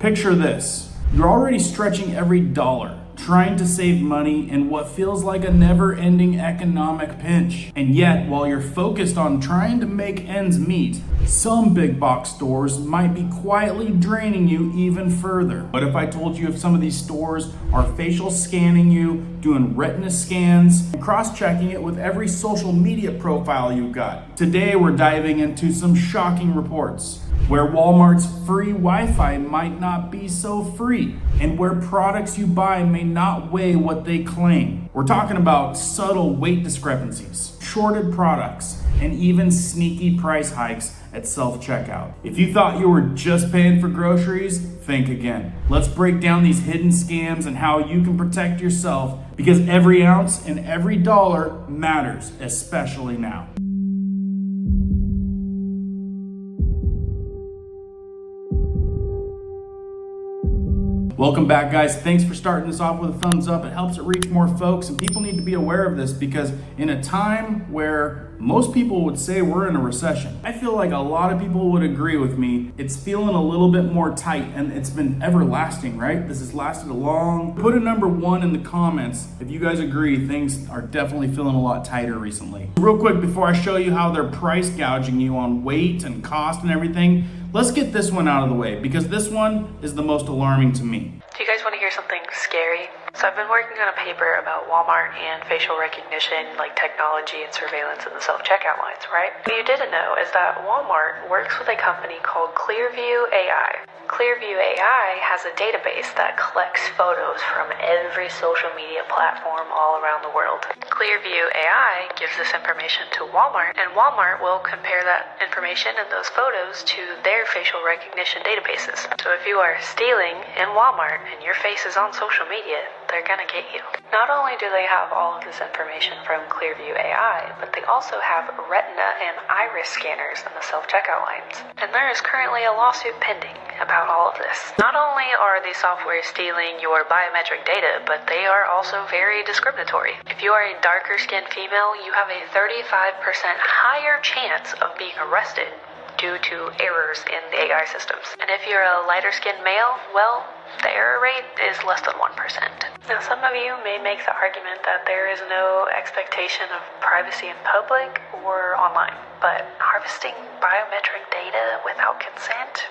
Picture this. You're already stretching every dollar, trying to save money in what feels like a never-ending economic pinch. And yet, while you're focused on trying to make ends meet, some big box stores might be quietly draining you even further. What if I told you if some of these stores are facial scanning you, doing retina scans, and cross-checking it with every social media profile you've got? Today, we're diving into some shocking reports where Walmart's free Wi-Fi might not be so free, and where products you buy may not weigh what they claim. We're talking about subtle weight discrepancies, shorted products, and even sneaky price hikes at self-checkout. If you thought you were just paying for groceries, think again. Let's break down these hidden scams and how you can protect yourself, because every ounce and every dollar matters, especially now. Welcome back, guys. Thanks for starting this off with a thumbs up. It helps it reach more folks, and people need to be aware of this because in a time where most people would say we're in a recession, I feel like a lot of people would agree with me. It's feeling a little bit more tight, and it's been everlasting, right? This has lasted a long. Put a number 1 in the comments if you guys agree things are definitely feeling a lot tighter recently. Real quick, before I show you how they're price gouging you on weight and cost and everything, let's get this one out of the way because this one is the most alarming to me. Do you guys want to hear something scary? So I've been working on a paper about Walmart and facial recognition, like technology and surveillance in the self-checkout lines, right? What you didn't know is that Walmart works with a company called Clearview AI. Clearview AI has a database that collects photos from every social media platform all around the world. Clearview AI gives this information to Walmart, and Walmart will compare that information and those photos to their facial recognition databases. So if you are stealing in Walmart and your face is on social media, they're gonna get you. Not only do they have all of this information from Clearview AI, but they also have retina and iris scanners in the self-checkout lines. And there is currently a lawsuit pending about all of this. Not only are these software stealing your biometric data, but they are also very discriminatory. If you are a darker skinned female, you have a 35% higher chance of being arrested due to errors in the AI systems. And if you're a lighter skinned male, well, the error rate is less than 1%. Now, some of you may make the argument that there is no expectation of privacy in public or online, but harvesting biometric data without consent?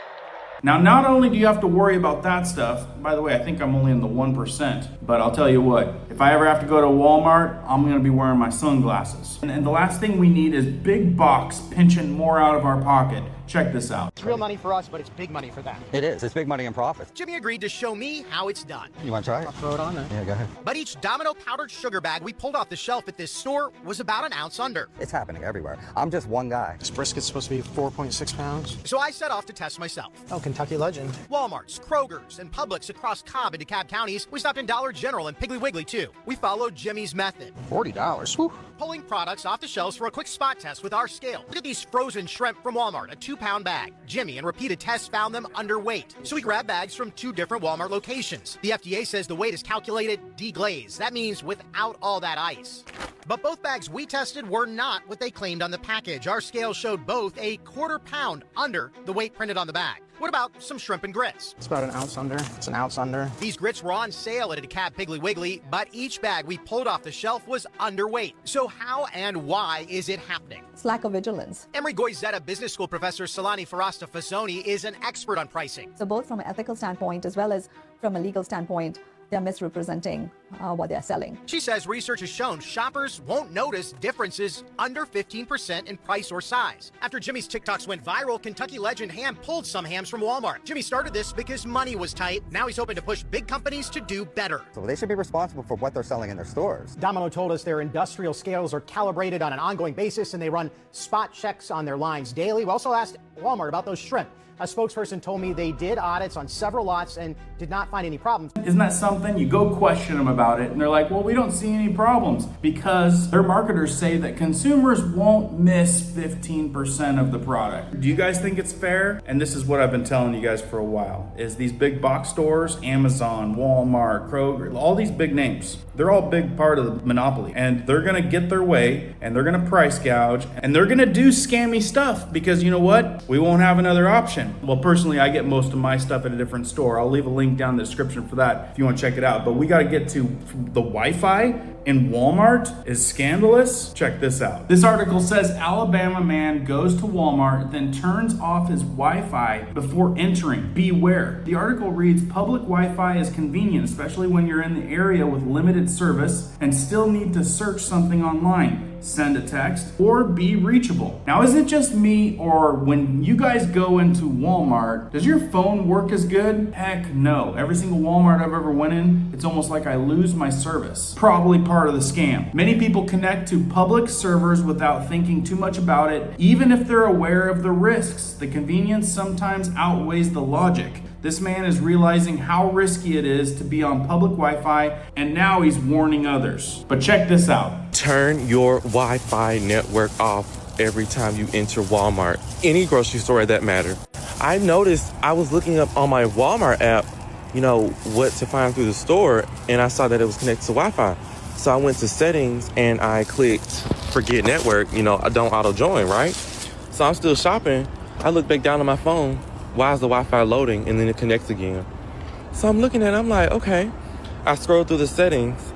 Now, not only do you have to worry about that stuff, by the way, I think I'm only in the 1%, but I'll tell you what, if I ever have to go to Walmart, I'm gonna be wearing my sunglasses. And the last thing we need is big box pinching more out of our pocket. Check this out. It's real money for us, but it's big money for them. It is. It's big money and profits. Jimmy agreed to show me how it's done. You want to try it? I'll throw it on there. Yeah, go ahead. But each Domino powdered sugar bag we pulled off the shelf at this store was about an ounce under. It's happening everywhere. I'm just one guy. This brisket's supposed to be 4.6 pounds. So I set off to test myself. Oh, Kentucky legend. Walmarts, Kroger's, and Publix across Cobb and DeKalb counties. We stopped in Dollar General and Piggly Wiggly too. We followed Jimmy's method. $40. Whew. Pulling products off the shelves for a quick spot test with our scale. Look at these frozen shrimp from Walmart, a 2-pound bag. Jimmy and repeated tests found them underweight. So we grabbed bags from 2 different Walmart locations. The FDA says the weight is calculated deglazed. That means without all that ice. But both bags we tested were not what they claimed on the package. Our scale showed both a 1/4 pound under the weight printed on the bag. What about some shrimp and grits? It's about an ounce under. It's an ounce under. These grits were on sale at a DeKalb Piggly Wiggly, but each bag we pulled off the shelf was underweight. So how and why is it happening? It's lack of vigilance. Emory Goizetta Business School professor Salani Farasta Fazzoni is an expert on pricing. So both from an ethical standpoint as well as from a legal standpoint, they're misrepresenting what they're selling. She says research has shown shoppers won't notice differences under 15% in price or size. After Jimmy's TikToks went viral, Kentucky legend Ham pulled some hams from Walmart. Jimmy started this because money was tight. Now he's hoping to push big companies to do better. So they should be responsible for what they're selling in their stores. Domino told us their industrial scales are calibrated on an ongoing basis and they run spot checks on their lines daily. We also asked Walmart about those shrimp. A spokesperson told me they did audits on several lots and did not find any problems. Isn't that something? You go question them about it and they're like, well, we don't see any problems, because their marketers say that consumers won't miss 15% of the product. Do you guys think it's fair? And this is what I've been telling you guys for a while, is these big box stores, Amazon, Walmart, Kroger, all these big names, they're all big part of the monopoly, and they're gonna get their way and they're gonna price gouge and they're gonna do scammy stuff because you know what? We won't have another option. content. Well, personally, I get most of my stuff at a different store. I'll leave a link down in the description for that if you want to check it out. But we got to get to the Wi-Fi in Walmart is scandalous. Check this out. This article says Alabama man goes to Walmart, then turns off his Wi-Fi before entering. Beware. The article reads, public Wi-Fi is convenient, especially when you're in the area with limited service and still need to search something online, send a text, or be reachable. Now, is it just me, or when you guys go into Walmart, does your phone work as good? Heck no. Every single Walmart I've ever went in, it's almost like I lose my service. Probably part of the scam. Many people connect to public servers without thinking too much about it, even if they're aware of the risks. The convenience sometimes outweighs the logic. This man is realizing how risky it is to be on public Wi-Fi, and now he's warning others. But check this out. Turn your Wi-Fi network off every time you enter Walmart, any grocery store at that matter. I noticed I was looking up on my Walmart app, what to find through the store, and I saw that it was connected to Wi-Fi. So I went to settings and I clicked forget network, I don't auto join, right? So I'm still shopping. I look back down on my phone. Why is the Wi-Fi loading? And then it connects again. So I'm looking at it, I'm like, okay. I scroll through the settings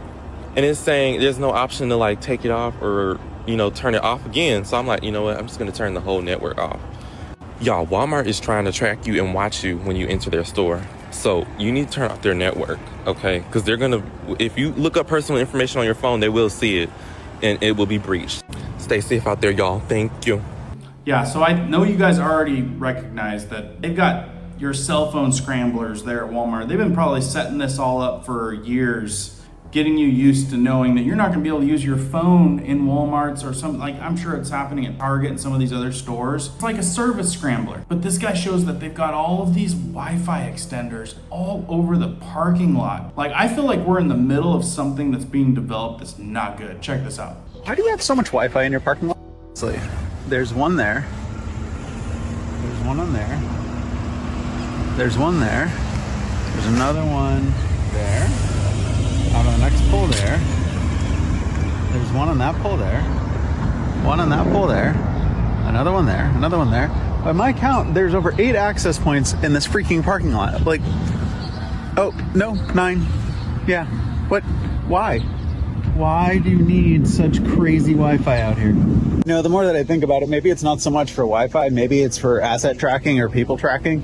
and it's saying there's no option to take it off or, turn it off again. So I'm like, you know what? I'm just going to turn the whole network off. Y'all, Walmart is trying to track you and watch you when you enter their store. So you need to turn off their network, okay? Because they're going to, if you look up personal information on your phone, they will see it and it will be breached. Stay safe out there, y'all. Thank you. Yeah, so I know you guys already recognize that they've got your cell phone scramblers there at Walmart. They've been probably setting this all up for years, getting you used to knowing that you're not gonna be able to use your phone in Walmart's or something. I'm sure it's happening at Target and some of these other stores. It's like a service scrambler. But this guy shows that they've got all of these Wi-Fi extenders all over the parking lot. I feel like we're in the middle of something that's being developed that's not good. Check this out. Why do you have so much Wi-Fi in your parking lot? There's one there. There's one on there. There's one there. There's another one there. Out on the next pole there. There's one on that pole there. One on that pole there. Another one there. Another one there. By my count, there's over 8 access points in this freaking parking lot. Oh, no, 9. Yeah. What? Why? Why do you need such crazy Wi-Fi out here? The more that I think about it, maybe it's not so much for Wi-Fi, maybe it's for asset tracking or people tracking.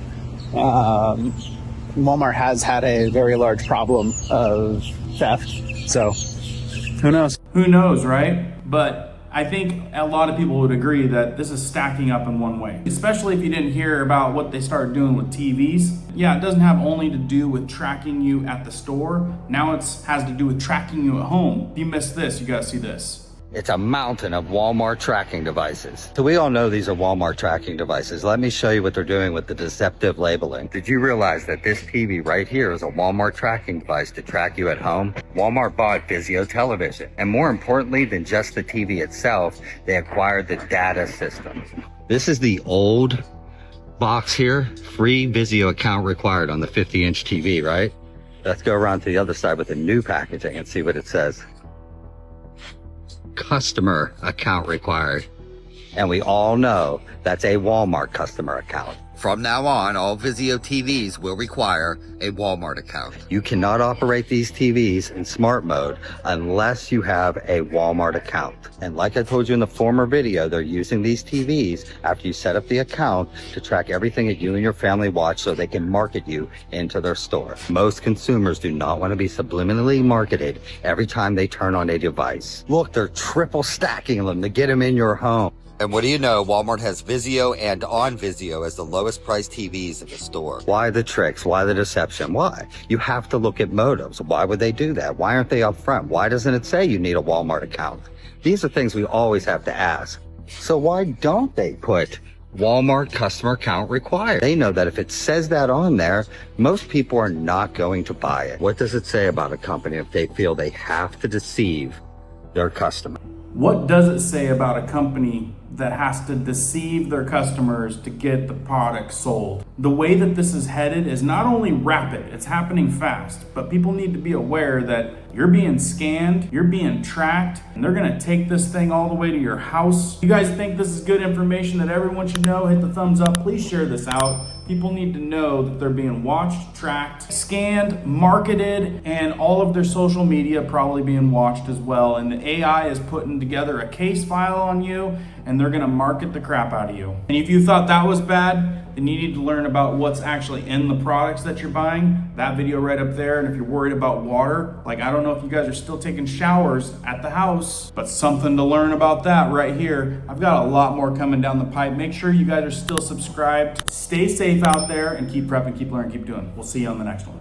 Walmart has had a very large problem of theft, so who knows? Who knows, right? But I think a lot of people would agree that this is stacking up in one way, especially if you didn't hear about what they started doing with TVs. Yeah, it doesn't have only to do with tracking you at the store. Now it has to do with tracking you at home. If you missed this, you gotta see this. It's a mountain of Walmart tracking devices. So we all know these are Walmart tracking devices. Let me show you what they're doing with the deceptive labeling. Did you realize that this TV right here is a Walmart tracking device to track you at home? Walmart bought Vizio television. And more importantly than just the TV itself, they acquired the data system. This is the old box here. Free Vizio account required on the 50-inch TV, right? Let's go around to the other side with the new packaging and see what it says. Customer account required. And we all know that's a Walmart customer account. From now on, all Vizio TVs will require a Walmart account. You cannot operate these TVs in smart mode unless you have a Walmart account. And like I told you in the former video, they're using these TVs after you set up the account to track everything that you and your family watch so they can market you into their store. Most consumers do not want to be subliminally marketed every time they turn on a device. Look, they're triple stacking them to get them in your home. And what do you know, Walmart has Vizio and on Vizio as the lowest priced TVs in the store. Why the tricks? Why the deception? Why? You have to look at motives. Why would they do that? Why aren't they upfront? Why doesn't it say you need a Walmart account? These are things we always have to ask. So why don't they put Walmart customer account required? They know that if it says that on there, most people are not going to buy it. What does it say about a company if they feel they have to deceive their customer? What does it say about a company that has to deceive their customers to get the product sold? The way that this is headed is not only rapid, it's happening fast, but people need to be aware that you're being scanned, you're being tracked, and they're gonna take this thing all the way to your house. If you guys think this is good information that everyone should know, hit the thumbs up. Please share this out. People need to know that they're being watched, tracked, scanned, marketed, and all of their social media probably being watched as well. And the AI is putting together a case file on you, and they're gonna market the crap out of you. And if you thought that was bad, then you need to learn about what's actually in the products that you're buying. That video right up there. And if you're worried about water, like I don't know if you guys are still taking showers at the house, but something to learn about that right here. I've got a lot more coming down the pipe. Make sure you guys are still subscribed. Stay safe out there and keep prepping, keep learning, keep doing. We'll see you on the next one.